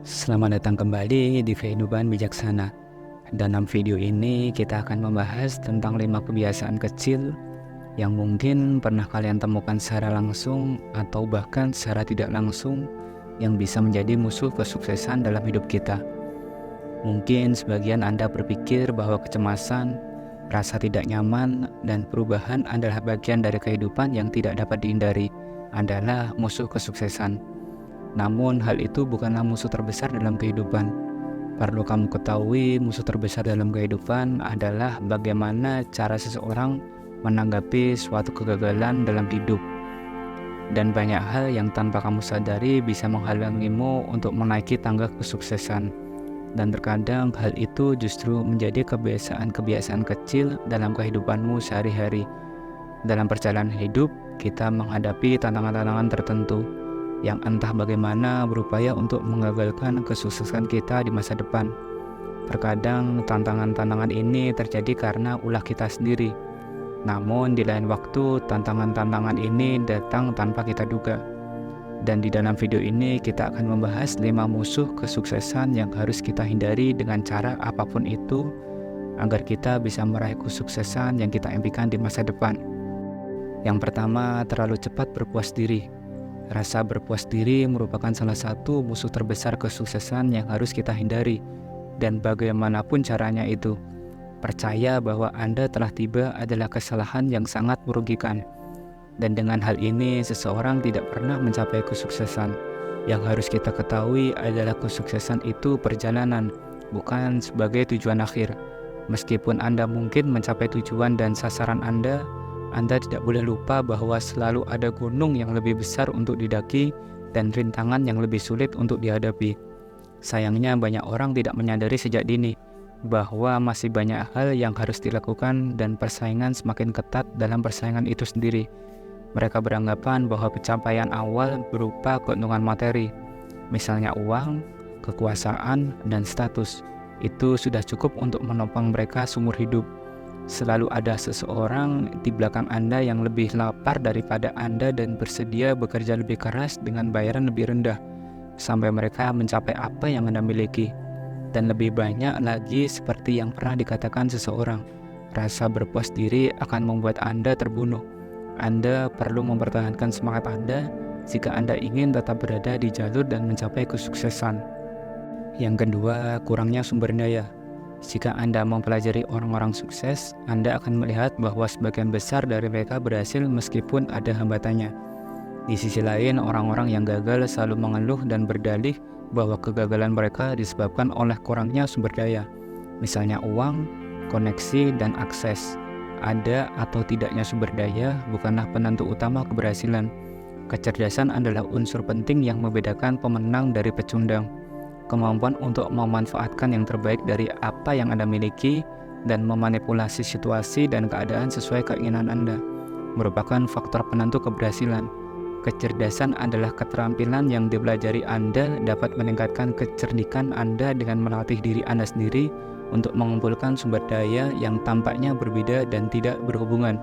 Selamat datang kembali di Kehidupan Bijaksana. Dalam video ini kita akan membahas tentang 5 kebiasaan kecil yang mungkin pernah kalian temukan secara langsung atau bahkan secara tidak langsung yang bisa menjadi musuh kesuksesan dalam hidup kita. Mungkin sebagian Anda berpikir bahwa kecemasan, rasa tidak nyaman, dan perubahan adalah bagian dari kehidupan yang tidak dapat dihindari, adalah musuh kesuksesan. Namun hal itu bukanlah musuh terbesar dalam kehidupan. Perlu kamu ketahui, musuh terbesar dalam kehidupan adalah bagaimana cara seseorang menanggapi suatu kegagalan dalam hidup. Dan banyak hal yang tanpa kamu sadari bisa menghalangimu untuk menaiki tangga kesuksesan. Dan terkadang hal itu justru menjadi kebiasaan-kebiasaan kecil dalam kehidupanmu sehari-hari. Dalam perjalanan hidup, kita menghadapi tantangan-tantangan tertentu yang entah bagaimana berupaya untuk menggagalkan kesuksesan kita di masa depan. Terkadang tantangan-tantangan ini terjadi karena ulah kita sendiri. Namun di lain waktu tantangan-tantangan ini datang tanpa kita duga. Dan di dalam video ini kita akan membahas 5 musuh kesuksesan yang harus kita hindari dengan cara apapun itu agar kita bisa meraih kesuksesan yang kita impikan di masa depan. Yang pertama, terlalu cepat berpuas diri. Rasa berpuas diri merupakan salah satu musuh terbesar kesuksesan yang harus kita hindari, dan bagaimanapun caranya itu, percaya bahwa Anda telah tiba adalah kesalahan yang sangat merugikan. Dan dengan hal ini, seseorang tidak pernah mencapai kesuksesan. Yang harus kita ketahui adalah kesuksesan itu perjalanan, bukan sebagai tujuan akhir. Meskipun Anda mungkin mencapai tujuan dan sasaran Anda tidak boleh lupa bahwa selalu ada gunung yang lebih besar untuk didaki dan rintangan yang lebih sulit untuk dihadapi. Sayangnya banyak orang tidak menyadari sejak dini bahwa masih banyak hal yang harus dilakukan dan persaingan semakin ketat dalam persaingan itu sendiri. Mereka beranggapan bahwa pencapaian awal berupa keuntungan materi, misalnya uang, kekuasaan, dan status. Itu sudah cukup untuk menopang mereka seumur hidup. Selalu ada seseorang di belakang Anda yang lebih lapar daripada Anda dan bersedia bekerja lebih keras dengan bayaran lebih rendah sampai mereka mencapai apa yang Anda miliki. Dan lebih banyak lagi seperti yang pernah dikatakan seseorang, rasa berpuas diri akan membuat Anda terbunuh. Anda perlu mempertahankan semangat Anda jika Anda ingin tetap berada di jalur dan mencapai kesuksesan. Yang kedua, kurangnya sumber daya. Jika Anda mempelajari orang-orang sukses, Anda akan melihat bahwa sebagian besar dari mereka berhasil meskipun ada hambatannya. Di sisi lain, orang-orang yang gagal selalu mengeluh dan berdalih bahwa kegagalan mereka disebabkan oleh kurangnya sumber daya, misalnya uang, koneksi, dan akses. Ada atau tidaknya sumber daya bukanlah penentu utama keberhasilan. Kecerdasan adalah unsur penting yang membedakan pemenang dari pecundang. Kemampuan untuk memanfaatkan yang terbaik dari apa yang Anda miliki dan memanipulasi situasi dan keadaan sesuai keinginan Anda merupakan faktor penentu keberhasilan. Kecerdasan adalah keterampilan yang dipelajari Anda dapat meningkatkan kecerdikan Anda dengan melatih diri Anda sendiri untuk mengumpulkan sumber daya yang tampaknya berbeda dan tidak berhubungan.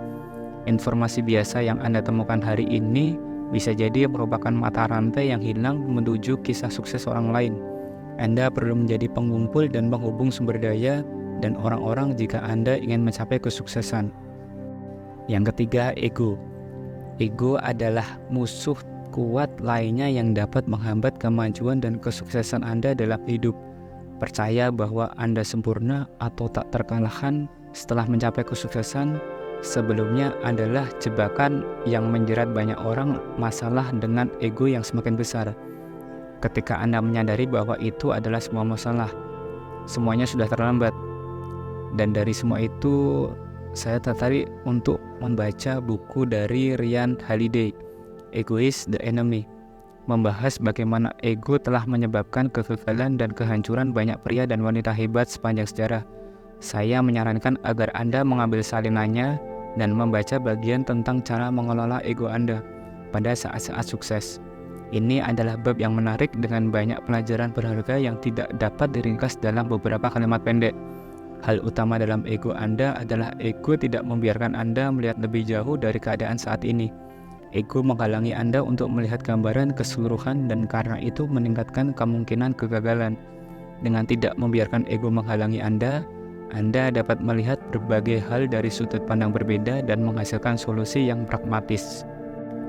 Informasi biasa yang Anda temukan hari ini bisa jadi merupakan mata rantai yang hilang menuju kisah sukses orang lain. Anda perlu menjadi pengumpul dan penghubung sumber daya dan orang-orang jika Anda ingin mencapai kesuksesan. Yang ketiga, ego. Ego adalah musuh kuat lainnya yang dapat menghambat kemajuan dan kesuksesan Anda dalam hidup. Percaya bahwa Anda sempurna atau tak terkalahkan setelah mencapai kesuksesan sebelumnya adalah jebakan yang menjerat banyak orang masalah dengan ego yang semakin besar. Ketika Anda menyadari bahwa itu adalah semua masalah, semuanya sudah terlambat. Dan dari semua itu, saya tertarik untuk membaca buku dari Ryan Holiday, Ego is the Enemy, membahas bagaimana ego telah menyebabkan kegagalan dan kehancuran banyak pria dan wanita hebat sepanjang sejarah. Saya menyarankan agar Anda mengambil salinannya dan membaca bagian tentang cara mengelola ego Anda pada saat-saat sukses. Ini adalah bab yang menarik dengan banyak pelajaran berharga yang tidak dapat diringkas dalam beberapa kalimat pendek. Hal utama dalam ego Anda adalah ego tidak membiarkan Anda melihat lebih jauh dari keadaan saat ini. Ego menghalangi Anda untuk melihat gambaran keseluruhan dan karena itu meningkatkan kemungkinan kegagalan. Dengan tidak membiarkan ego menghalangi Anda dapat melihat berbagai hal dari sudut pandang berbeda dan menghasilkan solusi yang pragmatis.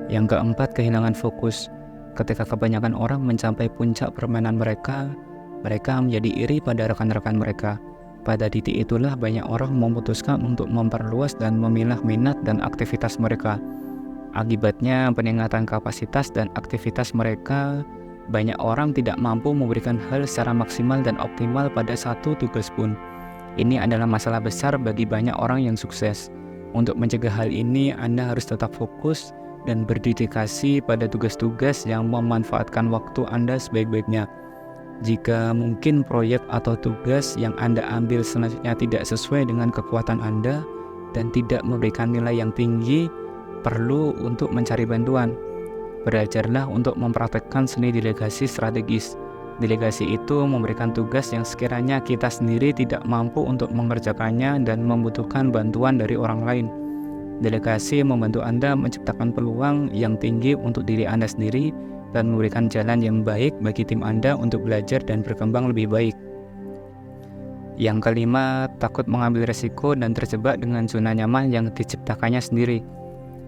Yang keempat, kehilangan fokus. Ketika kebanyakan orang mencapai puncak permainan mereka menjadi iri pada rekan-rekan mereka. Pada titik itulah banyak orang memutuskan untuk memperluas dan memilah minat dan aktivitas mereka. Akibatnya peningkatan kapasitas dan aktivitas mereka, banyak orang tidak mampu memberikan hal secara maksimal dan optimal pada satu tugas pun. Ini adalah masalah besar bagi banyak orang yang sukses. Untuk mencegah hal ini, Anda harus tetap fokus dan berdedikasi pada tugas-tugas yang memanfaatkan waktu Anda sebaik-baiknya. Jika mungkin proyek atau tugas yang Anda ambil selanjutnya tidak sesuai dengan kekuatan Anda dan tidak memberikan nilai yang tinggi, perlu untuk mencari bantuan. Belajarlah untuk mempraktekkan seni delegasi strategis. Delegasi itu memberikan tugas yang sekiranya kita sendiri tidak mampu untuk mengerjakannya dan membutuhkan bantuan dari orang lain. Delegasi membantu Anda menciptakan peluang yang tinggi untuk diri Anda sendiri dan memberikan jalan yang baik bagi tim Anda untuk belajar dan berkembang lebih baik. Yang kelima, takut mengambil resiko dan terjebak dengan zona nyaman yang diciptakannya sendiri.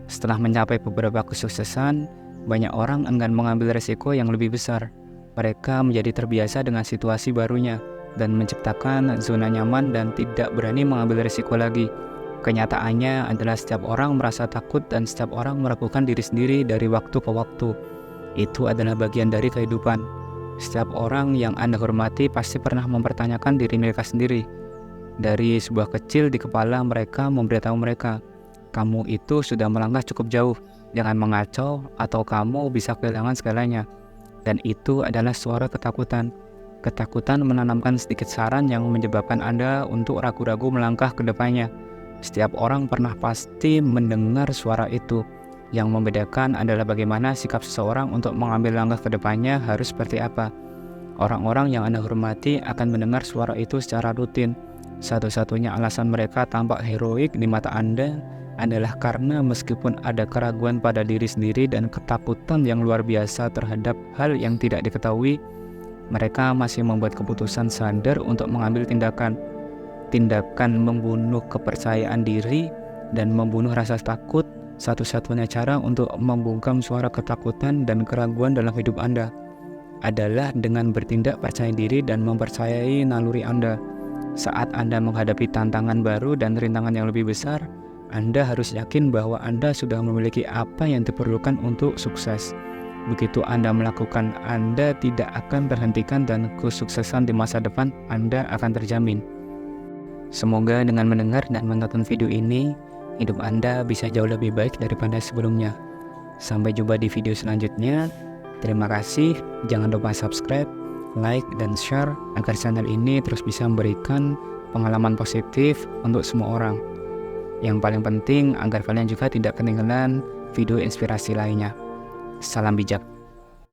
Setelah mencapai beberapa kesuksesan, banyak orang enggan mengambil resiko yang lebih besar. Mereka menjadi terbiasa dengan situasi barunya dan menciptakan zona nyaman dan tidak berani mengambil resiko lagi. Kenyataannya adalah setiap orang merasa takut dan setiap orang meragukan diri sendiri dari waktu ke waktu. Itu adalah bagian dari kehidupan. Setiap orang yang Anda hormati pasti pernah mempertanyakan diri mereka sendiri. Dari sebuah kecil di kepala mereka memberitahu mereka, kamu itu sudah melangkah cukup jauh, jangan mengacau atau kamu bisa kehilangan segalanya. Dan itu adalah suara ketakutan. Ketakutan menanamkan sedikit saran yang menyebabkan Anda untuk ragu-ragu melangkah ke depannya. Setiap orang pernah pasti mendengar suara itu. Yang membedakan adalah bagaimana sikap seseorang untuk mengambil langkah ke depannya harus seperti apa. Orang-orang yang Anda hormati akan mendengar suara itu secara rutin. Satu-satunya alasan mereka tampak heroik di mata Anda adalah karena meskipun ada keraguan pada diri sendiri dan ketakutan yang luar biasa terhadap hal yang tidak diketahui, mereka masih membuat keputusan sadar untuk mengambil tindakan. Tindakan membunuh kepercayaan diri dan membunuh rasa takut, satu-satunya cara untuk membungkam suara ketakutan dan keraguan dalam hidup Anda adalah dengan bertindak percaya diri dan mempercayai naluri Anda. Saat Anda menghadapi tantangan baru dan rintangan yang lebih besar, Anda harus yakin bahwa Anda sudah memiliki apa yang diperlukan untuk sukses. Begitu Anda melakukan, Anda tidak akan terhentikan dan kesuksesan di masa depan Anda akan terjamin. Semoga dengan mendengar dan menonton video ini, hidup Anda bisa jauh lebih baik daripada sebelumnya. Sampai jumpa di video selanjutnya. Terima kasih, jangan lupa subscribe, like, dan share agar channel ini terus bisa memberikan pengalaman positif untuk semua orang. Yang paling penting agar kalian juga tidak ketinggalan video inspirasi lainnya. Salam bijak.